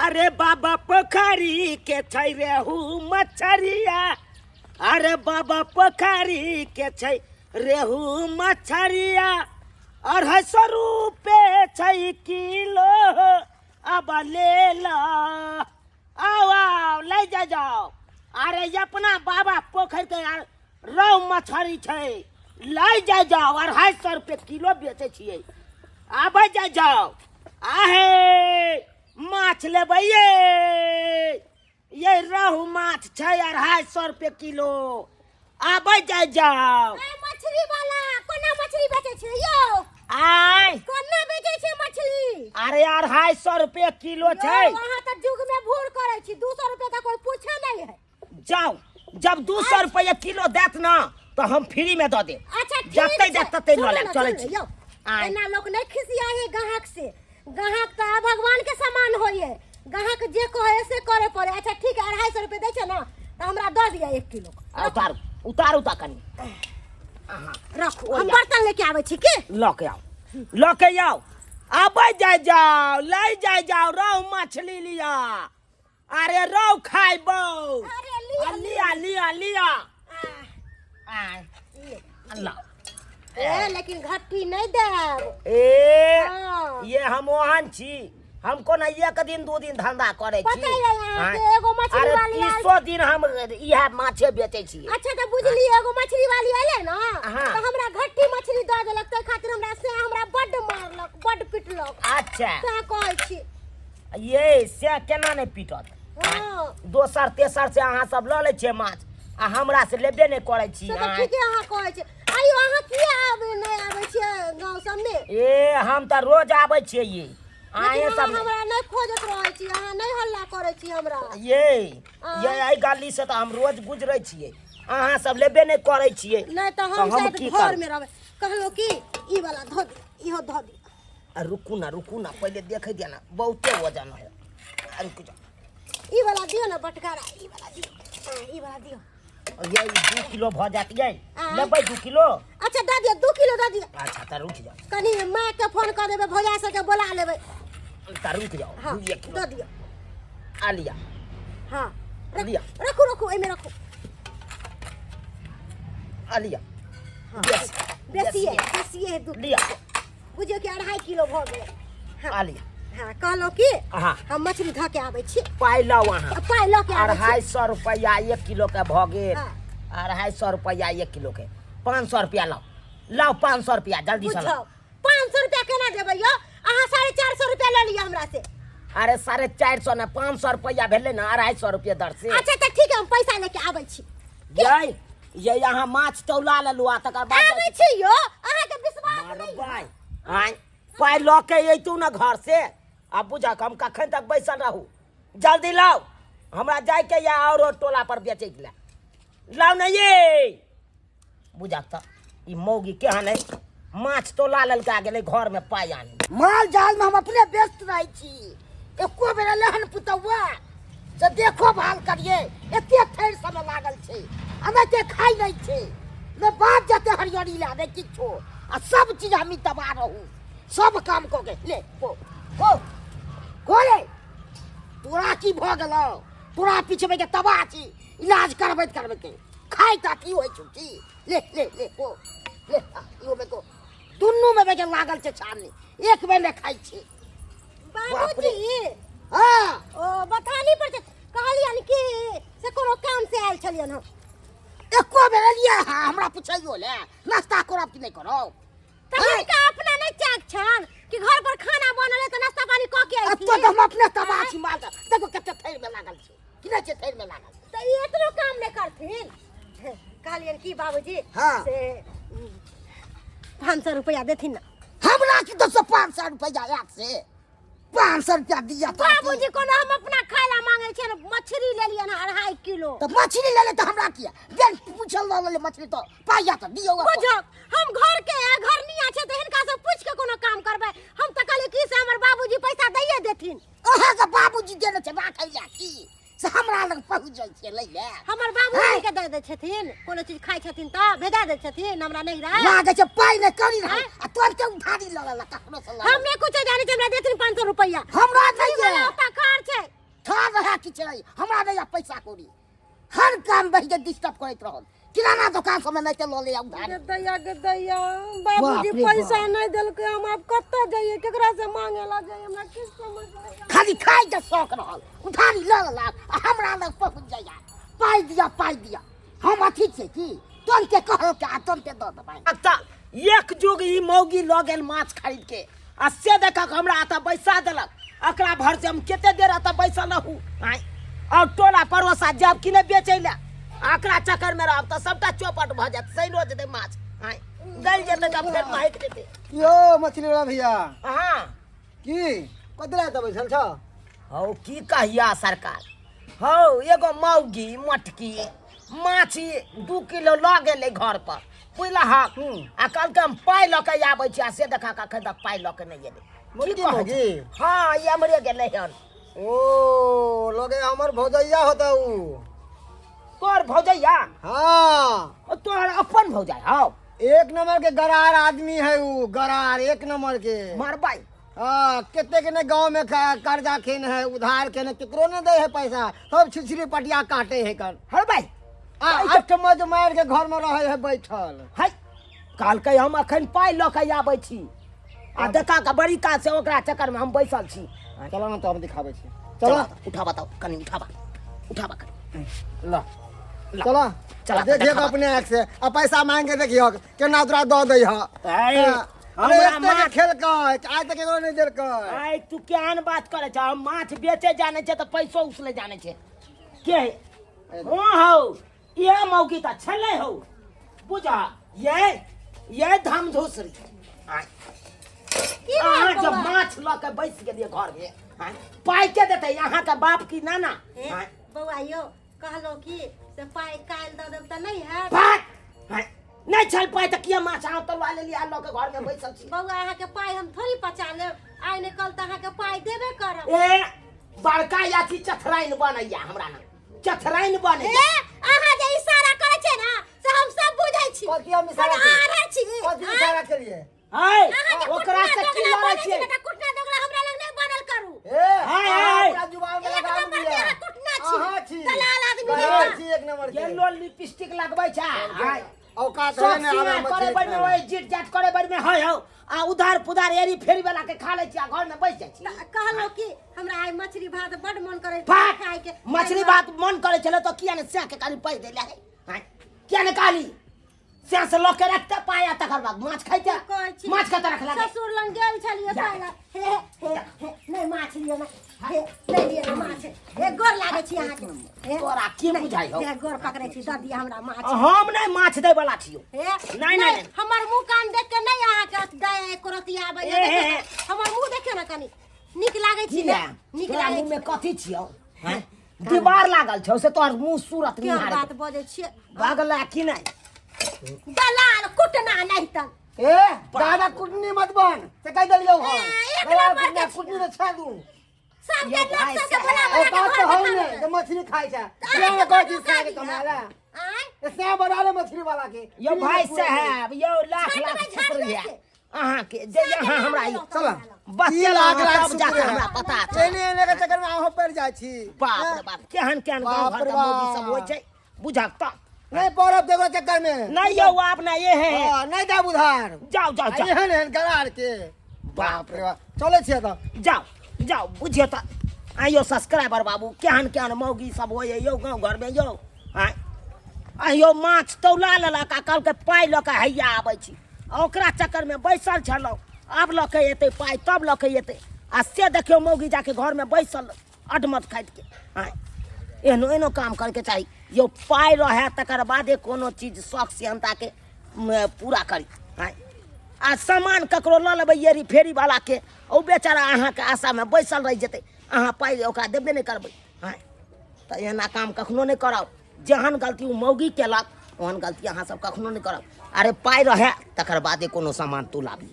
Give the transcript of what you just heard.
अरे बाबा पोखरी के छै रेहू मछरिया अरे बाबा पोखरी के छै रेहू मछरिया 250 रुपए छै किलो अब ले ला आओ ले जाओ अरे अपना बाबा पोखर के रोहू मछरी छै ले जाओ 250 रुपए किलो बेचे छियै आब जाओ आहे माछ लेबै ये रोहू माछ छै 250 रुपए किलो आब जाओ मछली वाला कोना मछली बेचे छै यौ आय कोना बेचे छै मछली अरे 250 रुपए किलो छै वहां त जुग में भूर करे छी 200 रुपए का कोई पूछे नहीं है जाओ जब 200 रुपए किलो देत ना तो हम फ्री में दे देब अच्छा जते जते ल ले चले छी एना लोग नहीं खिसियाए ग्राहक से ग्राहक तो भगवान के समान होइए ग्राहक जे कहे से करे पड़े अच्छा ठीक है 250 रुपए दे छै ना तो हमरा दे दिया 1 किलो उतारू ता कनी रखो हम बर्तन लेके आवे छी की लके आओ अब जाओ ले जाओ रोहू मछली लिया अरे रोहू खाइबो अरे लिया आय अल्लाह लेकिन घट्टी नहीं देब ये हम ओहन छी हमको ना एक दिन 2 दिन धंधा करे छी एगो मछली वाली 300 दिन हम इहे माछे बेचे छी अच्छा तो बुझली एगो मछली वाली आले ना तो हमरा घट्टी मछली दे देलक त खातिर हमरा बड मारलक बड पिटलक अच्छा का कहै छी ये से केना नहीं पीटत दोसर तेसर से अहाँ सब ल ले छे माछ आ हमरा से लेबे नहीं करे छी तो ठीक है अहाँ कहै छी आइयो अहाँ किया आबे नहीं आबे छे गांव सब में हम त रोज आबै छियै ये आए सब हमरा नहीं खोजत रहै छी अहाँ नहीं हल्ला करे छी हमरा ये आई गाली से तो हम रोज गुजरै छियै अहाँ सब लेबे नहीं करे छियै नहीं तो हम शायद घर में रहबै कहलो कि ई वाला धो दे इहो धो दे रुकू ना पहले देखे दिया ना बहुते वजन है रुक जा ई वाला दियो ना बटकारा ई वाला दियो ये 2 किलो भ जात ये लेबै 2 किलो अच्छा दे दियो 2 किलो दे दियो अच्छा त रुक जा कनी मां के फोन कर देबे भौजा से के बोला लेबै त रुक जाओ 1 किलो दे दियो आ लिया हां लिया रखो एमे रखो आ लिया बेसी है दूध लिया बुझियो कि 2.5 किलो भ गेल आ लिया हां कहलो कि हम मछली ध के आबै छी पाइ लो वहां पाइ लो के 250 रुपया 1 किलो के भ गेल 250 रुपया 1 किलो के 500 रुपया लाओ 500 रुपया जल्दी से लाओ 500 रुपया केना देबै यो अहाँ 450 रुपया ले लिया हमरा से अरे 450 ना 500 रुपया भेले ना 250 रुपया दर से अच्छा त ठीक है हम पैसा लेके आबै छी ये यहाँ माछ तौला लेलु आ तकर बाद आबै छी यो अहाँ के विश्वास नहीं आय पाइ ल के अइतू ना घर से अब बुझा हम कखन तक बैसल रहू जल्दी लाओ हमरा जाय के या और टोला पर बेचे के लाओ ना ये बुझा त ई मौगी केहन है माछ तोला ललका गेलै घर में पाइ आनी माल जाल में हम अपने व्यस्त रही छी एको बेर लहन पुतौआ से देखो भाल करिए एते थैर समय लागल छै हमें ते खाई नहीं छे ने बाप जते हरियरी ला दे किछो आ सब चीज हम तबाह रहू सब काम को के ले हो गोले तोरा की भ गेलो तोरा पीछे में के तबाह छी इलाज करबे के खाई ता की होय छी ले हो ले यो में को दुन्नू में बेके लागल छे छानी एक बेर ले खाई छी बाबूजी हां ओ बताली पर कहलियन कि से कोनो काम से आयल छलियन हम एको बेर लिया हमरा पूछियो ले नाश्ता करब कि नहीं करब तनिका अपना नहीं चाक छन कि घर पर खाना बनले त नाश्ता पानी क के आई तो हम अपने तबाह छी माल देखो कते थैर में लागल छै कि नहीं छै थैर में लागल त इतनो काम नहीं करथिन कहलियन कि बाबूजी से 500 रुपया देथिन ना हमरा की 500 रुपया एक से 500 रुपया दिया बाबूजी को हम अपना खाइला मांगे छै मछली ले लिया ना 2.5 किलो तो मछली ले ले तो हमरा किया बेन पूछल ले मछली तो पाइया तो दियो बुझो हम घर के घर निया छै त हिनका से पूछ के कोनो काम करबै हम त कहले कि से हमर बाबूजी पैसा दैए देथिन ओहे के बाबूजी देने छै राखै ला की से हमरा लग पहुंच जाय छै ले ले हमर बाबूजी के दे दे छथिन कोनो चीज खाइ छथिन त भेजा दे छथिन हमरा नहीं रहा लागे छै पाइ ने करी रहा आ तुरंत उधारी ल ला ककरो से हम ने कुछ जाने छै हमरा देथिन 500 रुपया हमरा नहीं है ओता कार छै किछ नहीं हमरा नहीं पैसा कोरी हर काम बहिजे डिस्टर्ब करत रहल किराना दुकान से नहीं लो ले उधार गे दैया बाबूजी पैसा नहीं देलके हम अब कत्ता जाइए केकरा से मांगे ला जाइए हमरा किछ समझ नहीं आया। खाली खाई के शौक रहल उधारी ल ला हमरा लग पहुंच जाया पाई दिया हम अथी छे की तुम के कहो के आ तुम के दो भाई अच्छा एक जुग ई मौगी ल गेल माछ खरीद के आ से देखा के हमरा आता पैसा देलक अकरा भर से हम केते देर आता पैसा रहू आय और टोला परोसा जब कि ने बेचै ले अकरा चक्कर में रहब त सबटा चौपट भ जात सैलो जेते माछ आय गल जेते तब फिर माइक देते यो मछली वाला भैया हां की कतरा त बैठल छ हौ की कहिया सरकार हौ एगो मौगी मटकी माछी 2 किलो ल गेलै घर पर पुला हक आ कल के हम पाई ल के आबै छी आ से देखा के अखन तक पाई ल के नहीं एलै मुर्गी मौगी हां ये हमरे गेलै हन ओ लगे हमर भौजैया होता उ तोर भौजैया हां तोर अपन भौजाई हौ एक नंबर के गरार आदमी है उ गरार एक नंबर के मारबाई हाँ कितने के ने गांव में कर्जा खेन है उधार खेन केकरो ने दे है पैसा सब छिछरी पटिया काटे है कर हर भाई आठ मज मार के घर में रहे है बैठल है काल के हम अखन पाई ल के आबै छी आ देखा के बड़ी काज से ओकरा चक्कर में हम बैसल छी चलो ना तो हम दिखावे छी चलो उठा बताओ कनी उठाबा ला चलो चला, देखिए देखा। अपने आँख से अब पैसा मांग के देखियो केना तोरा दो दे ह हमरा माछ खेल के आज तक एगो नहीं देल के आय तू केहन बात करे छ हम माछ बेचे जाने छे त पैसो उसले जाने छे के ओ हौ ये मौकी त छले हौ बुझा ये धाम धूसरी आय की अहाँ बात जब बौआ? माछ ल के बैस गेलिए घर में आय पाई के देते यहाँ के बाप की नाना आय बौआ यो कहलो की से पाई काल द देब त नहीं है बात आय नहीं चल पाए त किया माछ आउ तलवा ले लिया ल के घर में बैसल छी बौआ अहाँ के पाई हम थोड़ी पचा लेब आइ ने कल त अहाँ के पाई देबे करब ए बड़का याची चथराइन बनैया हमरा ना चथराइन बने ए अहाँ जे इशारा करे छे ना से हम सब बुझै छी कथी हम इशारा हम केलियै? आरे छी कथी इशारा केलिए हाय अहाँ जे ओकरा से की लड़ै छियै बेटा कुटना दोगला हमरा लग नहीं बनल करू ए हाय, हाय। पूरा जुबान में एक लगा नंबर के दिया अहाँ कुटना छी अहाँ छी दलाल आदमी दलाल नहीं छी एक नंबर के येलो लिपस्टिक लगबै छै हाय औकात सब है ना सिंगार हमें करे बर में ओए जिट जाट करे बर में हाय हौ आ उधार पुधार एरी फेरी वाला के खा लै छी आ घर में बैस जाइ छी कहलो कि हमरा आइ मछली भात बड मन करे भात खाए के मछली भात मन करे छले तो किया ने से के काली पैस दे ले हाय किया ने काली से लोग के रखते पाया तकर बाद माछ खाइते कहै छी माछ के तरह लागे ससुर लंग गेल छलिए साला हे नहीं माछ लियो ना हे ले लियो ना माछ हे गोर लागे छी अहाँ के तोरा की बुझाइ हौ हे गोर पकड़े छी द दिया हमरा माछ हम नहीं माछ दे वाला छियो हे नहीं। हमर मुंह कान देख के नहीं अहाँ के दया करती आबे ए, हमर मुंह देखियो ना कनी नीक लागे छी किया ना नीक तोरा लागे मुंह में कथी छियो हैं दीवार लागल छौ से तोर मुंह सूरत के निहार बात बजे छी भागला कि नहीं दलाल कुटना नहीं तन ए दादा कुटनी मत बन से कह दलियो हो एक दलाल नंबर के कुटनी रे छा दूं सब ये के भाई लोग से सब बना ओ बना बात तो हो ने तो मछली खाई छा ये कोई चीज खा के कमाला आय इसने बना ले मछली वाला के यो भाई साहब यो लाख छठ लाख में झाड़ शुक्रिया में अहाँ के जे यहाँ हमरा ई चला बस 3 लाख लाख तब जाके हमरा पता छै चले लेके चक्कर में आहो पड़ जाय छी बाप रे बाप केहन केहन गांव बाप घर रे का मौगी बाप। सब होय छै बुझक त नहीं पड़ब देखो चक्कर में नहीं यो आप ना ये है हां नहीं दा उधार जाओ जाओ जाओ एहन एहन गरार के बाप रे बाप चले छिए तो जाओ बुझिए त आइयो सब्सक्राइबर बाबू केहन केहन मौगी सब होय यो गांव घर में यो आइयो माछ तौला लेलक आ कल के पाई ल के हैया आबै छी आ ओकरा चक्कर में बैसल छलौ अब ल के एते पाई तब ल के एते आ से देखियो मौगी जाके घर में बैसल अडमत खाइत के एहनो एहनो काम करके चाही यो पाई रहे तकर बादे कोनो चीज शौक सियनता के पूरा करी आ सामान ककरो ल लेबै येरी फेरी वाला के ओ बेचारा अहाँ के आशा में बैसल रह जेतै अहाँ पाई ओकरा देबे नहीं करबै तऽ एना काम कखनो नहीं करब जेहन गलती ओ मौगी केलक ओहन गलती अहाँ सब कखनो नहीं करब अरे पाई रहे तकर बादे कोनो सामान तू लाबी